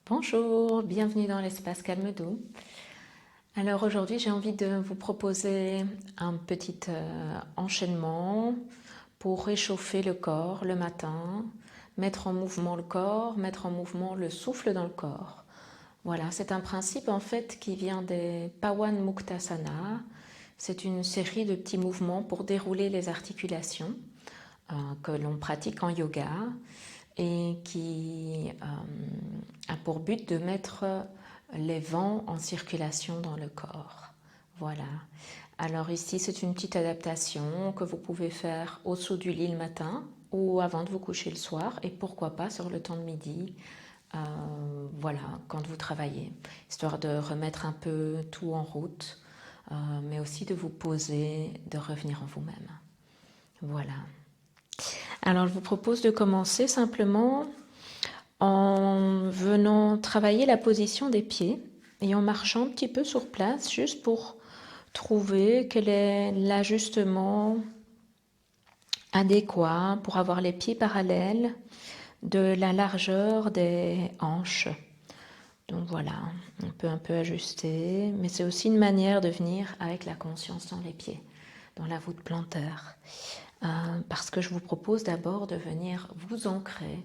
Bonjour, bienvenue dans l'espace Calme Doux. Alors aujourd'hui j'ai envie de vous proposer un petit enchaînement pour réchauffer le corps le matin, mettre en mouvement le corps, mettre en mouvement le souffle dans le corps. Voilà, c'est un principe en fait qui vient des Pawan Muktasana. C'est une série de petits mouvements pour dérouler les articulations que l'on pratique en yoga et qui a pour but de mettre les vents en circulation dans le corps. Voilà. Alors ici, c'est une petite adaptation que vous pouvez faire au-dessous du lit le matin ou avant de vous coucher le soir et pourquoi pas sur le temps de midi, voilà, quand vous travaillez, histoire de remettre un peu tout en route, mais aussi de vous poser, de revenir en vous-même. Voilà. Alors, je vous propose de commencer simplement en venant travailler la position des pieds et en marchant un petit peu sur place, juste pour trouver quel est l'ajustement adéquat pour avoir les pieds parallèles de la largeur des hanches. Donc voilà, on peut un peu ajuster, mais c'est aussi une manière de venir avec la conscience dans les pieds, dans la voûte plantaire. Parce que je vous propose d'abord de venir vous ancrer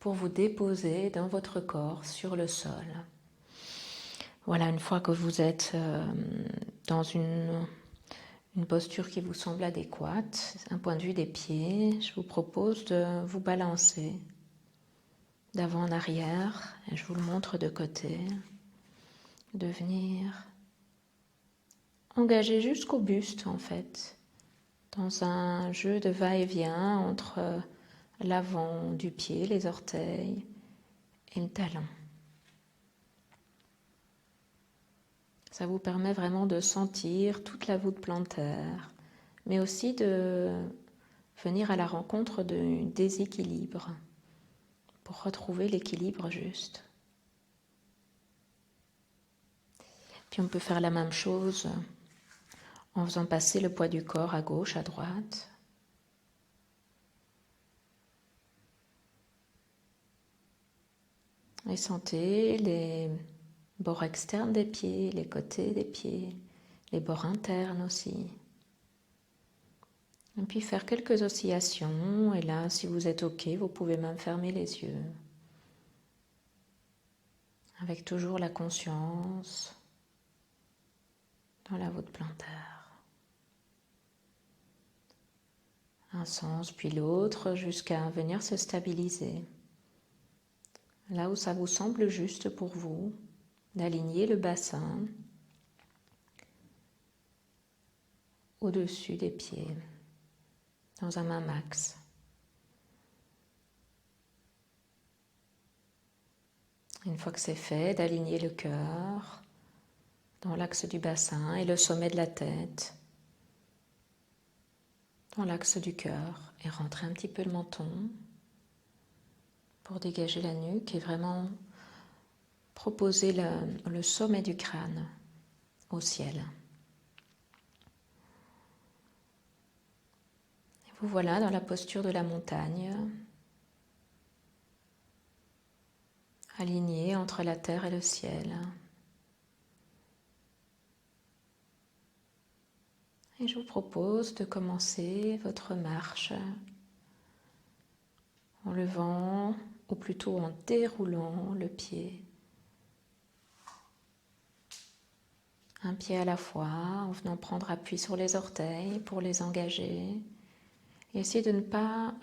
pour vous déposer dans votre corps sur le sol. Voilà, une fois que vous êtes dans une posture qui vous semble adéquate, un point de vue des pieds, je vous propose de vous balancer d'avant en arrière, et je vous le montre de côté, de venir engager jusqu'au buste en fait, dans un jeu de va-et-vient entre l'avant du pied, les orteils et le talon. Ça vous permet vraiment de sentir toute la voûte plantaire, mais aussi de venir à la rencontre du déséquilibre pour retrouver l'équilibre juste. Puis on peut faire la même chose en faisant passer le poids du corps à gauche, à droite. Et sentez les bords externes des pieds, les côtés des pieds, les bords internes aussi. Et puis faire quelques oscillations. Et là, si vous êtes OK, vous pouvez même fermer les yeux. Avec toujours la conscience dans la voûte plantaire. Un sens puis l'autre jusqu'à venir se stabiliser. Là où ça vous semble juste pour vous, d'aligner le bassin au-dessus des pieds, dans un même axe. Une fois que c'est fait, d'aligner le cœur dans l'axe du bassin et le sommet de la tête dans l'axe du cœur et rentrer un petit peu le menton pour dégager la nuque et vraiment proposer le sommet du crâne au ciel. Et vous voilà dans la posture de la montagne, aligné entre la terre et le ciel. Et je vous propose de commencer votre marche en levant, ou plutôt en déroulant le pied. Un pied à la fois, en venant prendre appui sur les orteils pour les engager. Et essayez de ne pas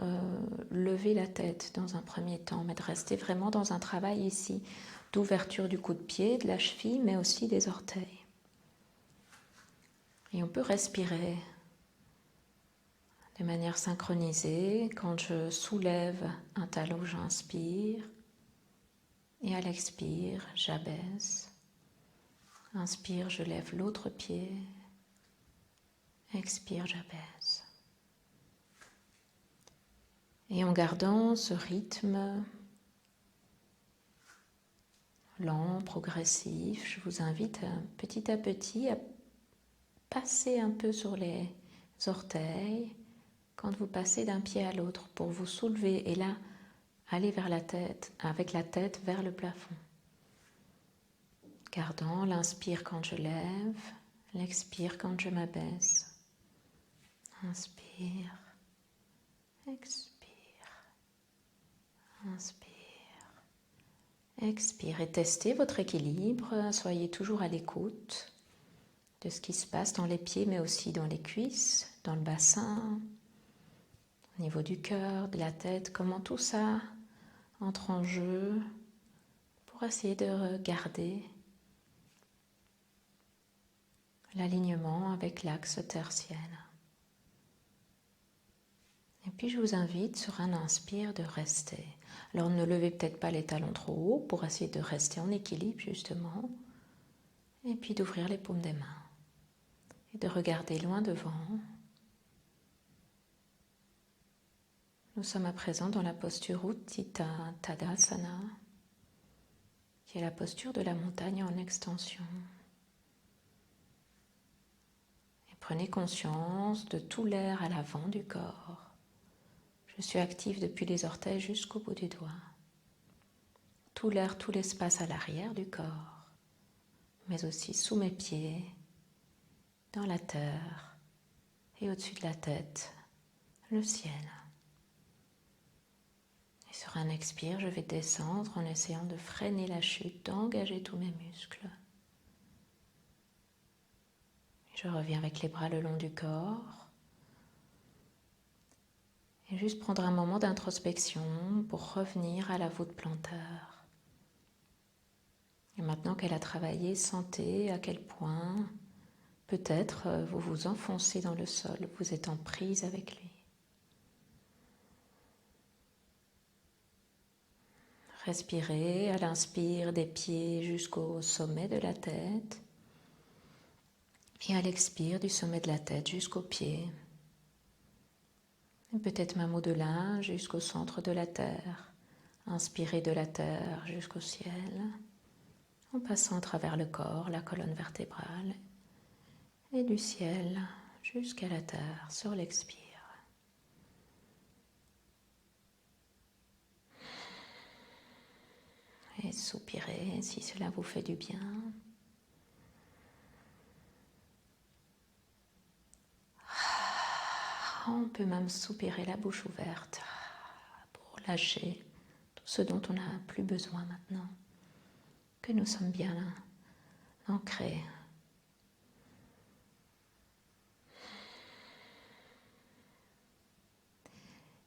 lever la tête dans un premier temps, mais de rester vraiment dans un travail ici d'ouverture du coup de pied, de la cheville, mais aussi des orteils. Et on peut respirer de manière synchronisée. Quand je soulève un talon, j'inspire. Et à l'expire, j'abaisse. Inspire, je lève l'autre pied. Expire, j'abaisse. Et en gardant ce rythme lent, progressif, je vous invite petit à petit à passer un peu sur les orteils quand vous passez d'un pied à l'autre pour vous soulever et là, aller vers la tête, avec la tête vers le plafond. Gardant l'inspire quand je lève, l'expire quand je m'abaisse. Inspire, expire, inspire, expire. Et testez votre équilibre, soyez toujours à l'écoute de ce qui se passe dans les pieds, mais aussi dans les cuisses, dans le bassin, au niveau du cœur, de la tête, comment tout ça entre en jeu pour essayer de garder l'alignement avec l'axe terre-ciel. Et puis je vous invite sur un inspire de rester. Alors ne levez peut-être pas les talons trop haut pour essayer de rester en équilibre justement. Et puis d'ouvrir les paumes des mains. Et de regarder loin devant. Nous sommes à présent dans la posture Utthita Tadasana, qui est la posture de la montagne en extension. Et prenez conscience de tout l'air à l'avant du corps. Je suis active depuis les orteils jusqu'au bout du doigt. Tout l'air, tout l'espace à l'arrière du corps, mais aussi sous mes pieds, dans la terre et au-dessus de la tête, le ciel. Et sur un expire, je vais descendre en essayant de freiner la chute, d'engager tous mes muscles. Je reviens avec les bras le long du corps. Et juste prendre un moment d'introspection pour revenir à la voûte plantaire. Et maintenant qu'elle a travaillé, sentez à quel point peut-être vous vous enfoncez dans le sol, vous êtes en prise avec lui. Respirez à l'inspire des pieds jusqu'au sommet de la tête et à l'expire du sommet de la tête jusqu'aux pieds. Et peut-être même au-delà jusqu'au centre de la terre. Inspirez de la terre jusqu'au ciel en passant à travers le corps, la colonne vertébrale et du ciel jusqu'à la terre sur l'expire. Et soupirez si cela vous fait du bien. On peut même soupirer la bouche ouverte pour lâcher tout ce dont on n'a plus besoin maintenant, que nous sommes bien ancrés.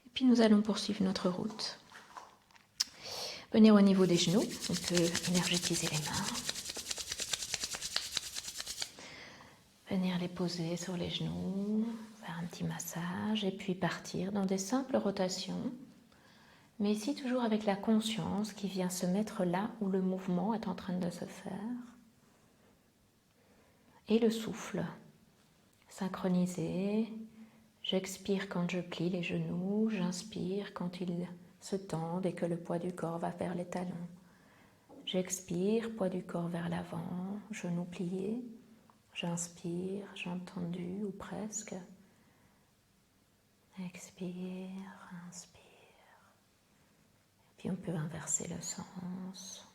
Et puis nous allons poursuivre notre route. Venir au niveau des genoux, on peut énergétiser les mains. Venir les poser sur les genoux, faire un petit massage et puis partir dans des simples rotations. Mais ici toujours avec la conscience qui vient se mettre là où le mouvement est en train de se faire. Et le souffle, synchronisé. J'expire quand je plie les genoux, j'inspire quand ils se tendent et que le poids du corps va vers les talons. J'expire, poids du corps vers l'avant, genoux pliés. J'inspire, jambes tendues ou presque. Expire, inspire. Puis on peut inverser le sens.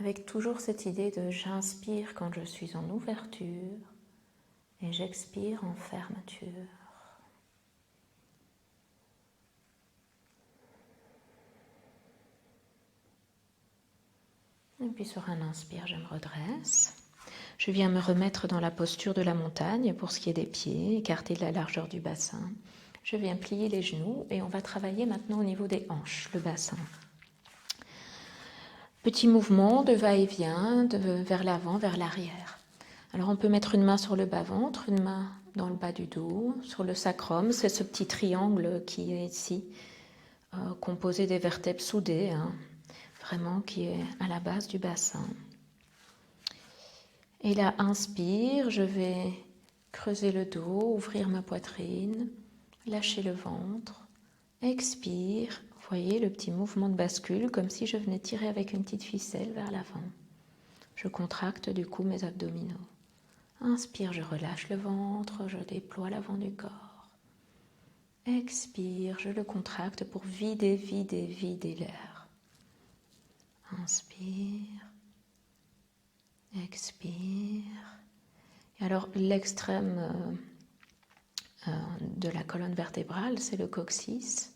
Avec toujours cette idée de j'inspire quand je suis en ouverture et j'expire en fermeture. Et puis sur un inspire, je me redresse. Je viens me remettre dans la posture de la montagne pour ce qui est des pieds, écarter de la largeur du bassin. Je viens plier les genoux et on va travailler maintenant au niveau des hanches, le bassin. Petit mouvement de va-et-vient, vers l'avant, vers l'arrière. Alors on peut mettre une main sur le bas-ventre, une main dans le bas du dos, sur le sacrum, c'est ce petit triangle qui est ici, composé des vertèbres soudées, vraiment qui est à la base du bassin. Et là, inspire, je vais creuser le dos, ouvrir ma poitrine, lâcher le ventre. Expire, voyez le petit mouvement de bascule, comme si je venais tirer avec une petite ficelle vers l'avant. Je contracte du coup mes abdominaux. Inspire, je relâche le ventre, je déploie l'avant du corps. Expire, je le contracte pour vider l'air. Inspire, expire. Et alors l'extrême de la colonne vertébrale, c'est le coccyx.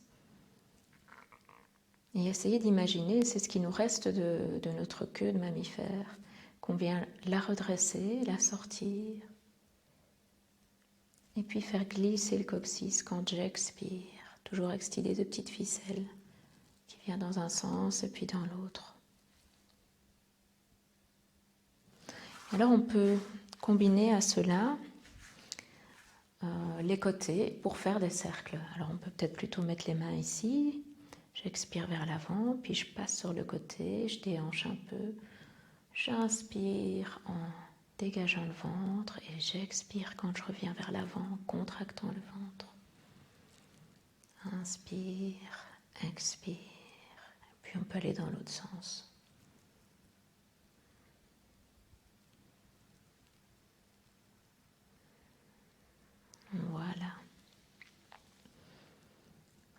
Et essayez d'imaginer, c'est ce qui nous reste de notre queue de mammifère, qu'on vient la redresser, la sortir, et puis faire glisser le coccyx quand j'expire, toujours avec cette idée de petite ficelle qui vient dans un sens et puis dans l'autre. Alors on peut combiner à cela les côtés pour faire des cercles. Alors on peut peut-être plutôt mettre les mains ici, j'expire vers l'avant, puis je passe sur le côté, je déhanche un peu, j'inspire en dégageant le ventre et j'expire quand je reviens vers l'avant en contractant le ventre. Inspire, expire, puis on peut aller dans l'autre sens. Voilà.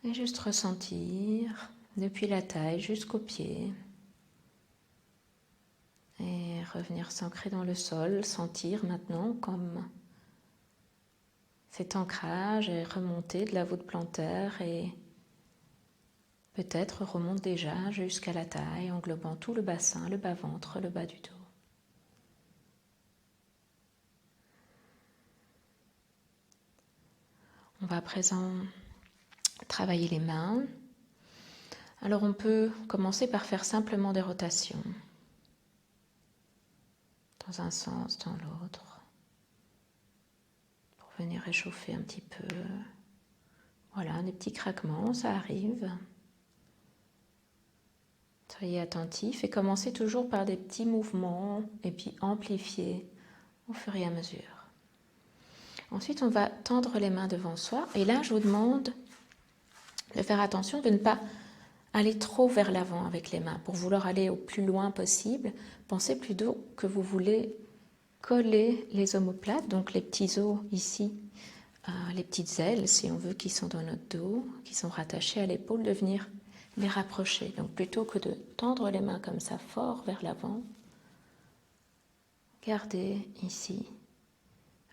Et juste ressentir depuis la taille jusqu'aux pieds. Et revenir s'ancrer dans le sol, sentir maintenant comme cet ancrage est remonté de la voûte plantaire et peut-être remonte déjà jusqu'à la taille, englobant tout le bassin, le bas-ventre, le bas du dos. On va à présent travailler les mains. Alors on peut commencer par faire simplement des rotations, dans un sens, dans l'autre, pour venir réchauffer un petit peu. Voilà, des petits craquements, ça arrive. Soyez attentifs et commencez toujours par des petits mouvements et puis amplifiez au fur et à mesure. Ensuite, on va tendre les mains devant soi et là, je vous demande de faire attention de ne pas aller trop vers l'avant avec les mains. Pour vouloir aller au plus loin possible, pensez plutôt que vous voulez coller les omoplates, donc les petits os ici, les petites ailes, si on veut, qui sont dans notre dos, qui sont rattachées à l'épaule, de venir les rapprocher. Donc plutôt que de tendre les mains comme ça fort vers l'avant, gardez ici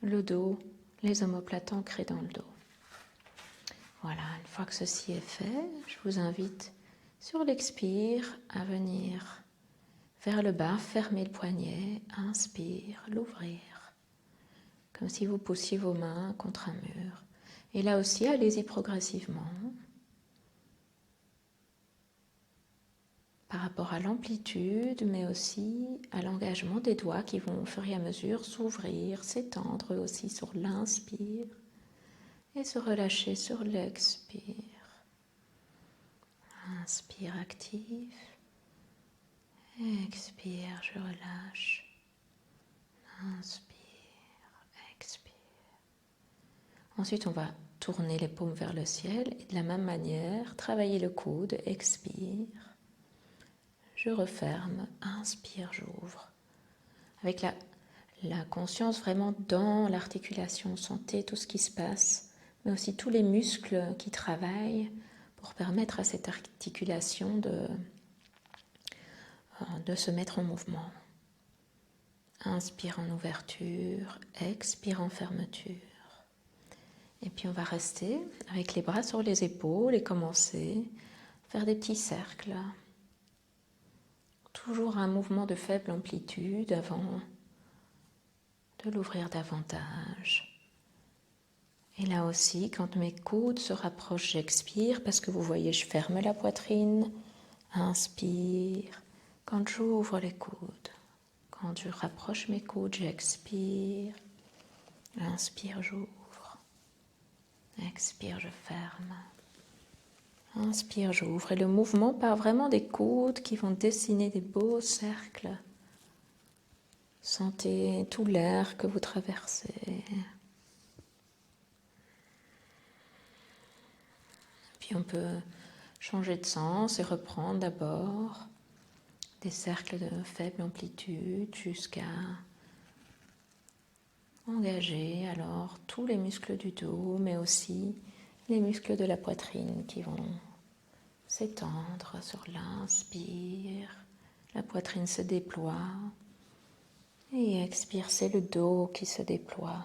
le dos, les omoplates ancrés dans le dos. Voilà, une fois que ceci est fait, je vous invite sur l'expire à venir vers le bas, fermer le poignet, inspire, l'ouvrir, comme si vous poussiez vos mains contre un mur. Et là aussi, allez-y progressivement, par rapport à l'amplitude, mais aussi à l'engagement des doigts qui vont au fur et à mesure s'ouvrir, s'étendre eux aussi sur l'inspire et se relâcher sur l'expire. Inspire actif, expire, je relâche, inspire, expire. Ensuite, on va tourner les paumes vers le ciel et de la même manière, travailler le coude, expire, je referme, inspire, j'ouvre. Avec la conscience vraiment dans l'articulation, sentez tout ce qui se passe, mais aussi tous les muscles qui travaillent pour permettre à cette articulation de se mettre en mouvement. Inspire en ouverture, expire en fermeture. Et puis on va rester avec les bras sur les épaules et commencer à faire des petits cercles. Toujours un mouvement de faible amplitude avant de l'ouvrir davantage. Et là aussi, quand mes coudes se rapprochent, j'expire parce que vous voyez, je ferme la poitrine. Inspire. Quand j'ouvre les coudes, quand je rapproche mes coudes, j'expire. Inspire, j'ouvre. Expire, je ferme. Inspire, j'ouvre. Et le mouvement part vraiment des coudes qui vont dessiner des beaux cercles. Sentez tout l'air que vous traversez. Puis on peut changer de sens et reprendre d'abord des cercles de faible amplitude jusqu'à engager alors tous les muscles du dos, mais aussi les muscles de la poitrine qui vont s'étendre sur l'inspire. La poitrine se déploie Et expire, c'est le dos qui se déploie.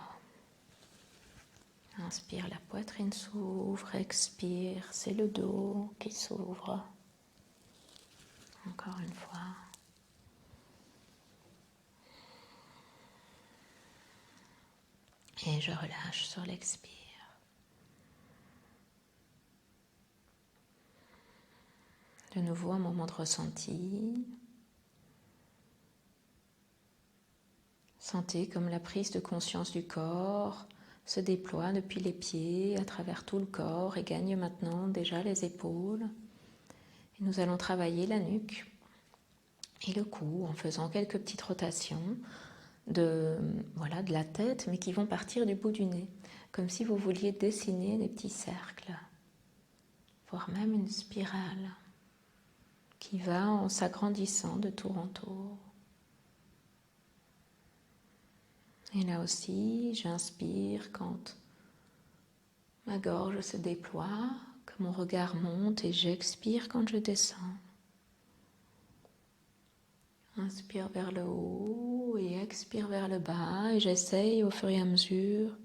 Inspire, la poitrine s'ouvre. Expire, c'est le dos qui s'ouvre. Encore une fois. Et je relâche sur l'expire. De nouveau, un moment de ressenti. Sentez comme la prise de conscience du corps se déploie depuis les pieds à travers tout le corps et gagne maintenant déjà les épaules. Et nous allons travailler la nuque et le cou en faisant quelques petites rotations de la tête, mais qui vont partir du bout du nez, comme si vous vouliez dessiner des petits cercles, voire même une spirale qui va en s'agrandissant de tour en tour. Et là aussi, j'inspire quand ma gorge se déploie, que mon regard monte, et j'expire quand je descends. Inspire vers le haut et expire vers le bas, et j'essaye au fur et à mesure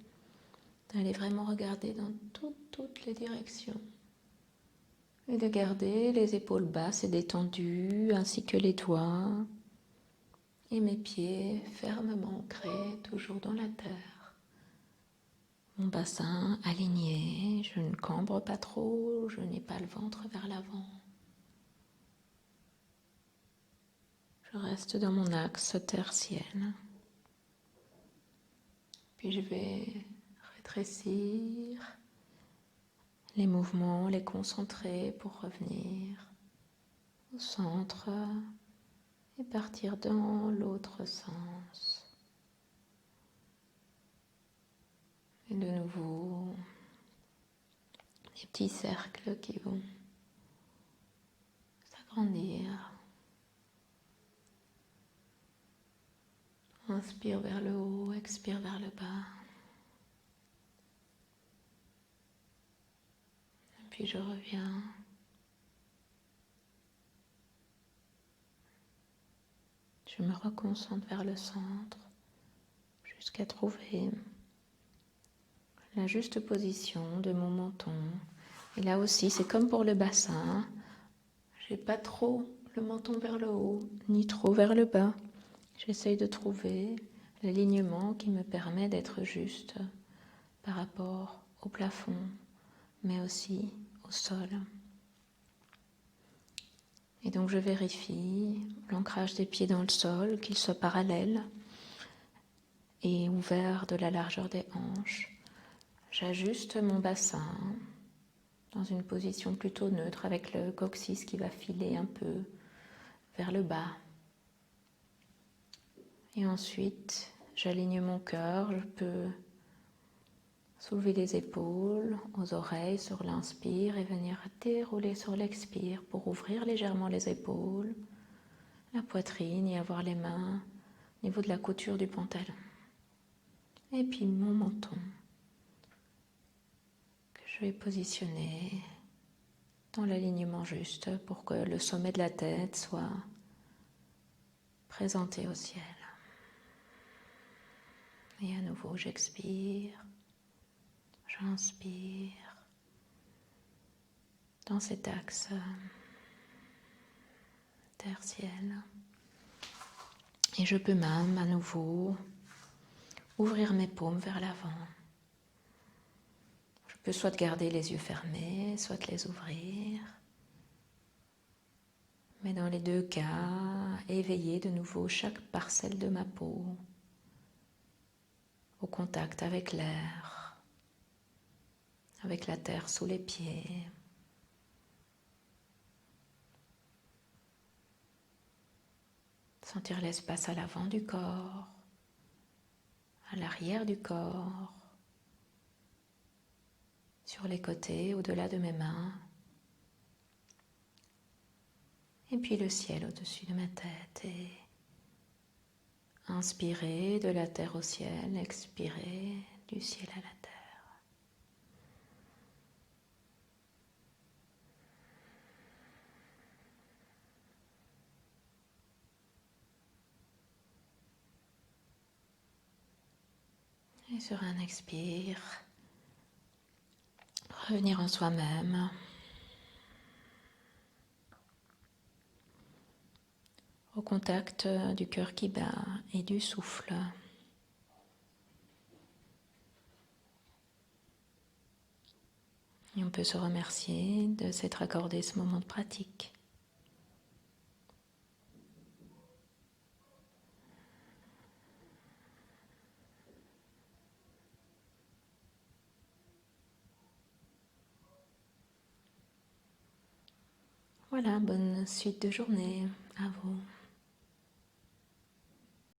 d'aller vraiment regarder dans toutes les directions et de garder les épaules basses et détendues, ainsi que les doigts et mes pieds fermement ancrés toujours dans la terre. Mon bassin aligné, je ne cambre pas trop, je n'ai pas le ventre vers l'avant. Je reste dans mon axe terre-ciel. Puis je vais rétrécir les mouvements, les concentrer pour revenir au centre et partir dans l'autre sens. Et de nouveau, des petits cercles qui vont s'agrandir. Inspire vers le haut, expire vers le bas. Et puis je reviens. Je me reconcentre vers le centre jusqu'à trouver la juste position de mon menton. Et là aussi, c'est comme pour le bassin. J'ai pas trop le menton vers le haut, ni trop vers le bas. J'essaye de trouver l'alignement qui me permet d'être juste par rapport au plafond, mais aussi au sol. Et donc je vérifie l'ancrage des pieds dans le sol, qu'ils soient parallèles et ouverts de la largeur des hanches. J'ajuste mon bassin dans une position plutôt neutre avec le coccyx qui va filer un peu vers le bas. Et ensuite, j'aligne mon cœur, je peux soulever les épaules aux oreilles sur l'inspire et venir dérouler sur l'expire pour ouvrir légèrement les épaules, la poitrine et avoir les mains au niveau de la couture du pantalon. Et puis mon menton que je vais positionner dans l'alignement juste pour que le sommet de la tête soit présenté au ciel. Et à nouveau, j'expire, j'inspire dans cet axe terre-ciel. Et je peux même à nouveau ouvrir mes paumes vers l'avant. Je peux soit garder les yeux fermés, soit les ouvrir. Mais dans les deux cas, éveiller de nouveau chaque parcelle de ma peau au contact avec l'air, avec la terre sous les pieds. Sentir l'espace à l'avant du corps, à l'arrière du corps, sur les côtés, au-delà de mes mains. Et puis le ciel au-dessus de ma tête. Et inspirer de la terre au ciel, expirer du ciel à la terre. Et sur un expire, revenir en soi-même, au contact du cœur qui bat et du souffle. Et on peut se remercier de s'être accordé ce moment de pratique. Voilà, bonne suite de journée à vous.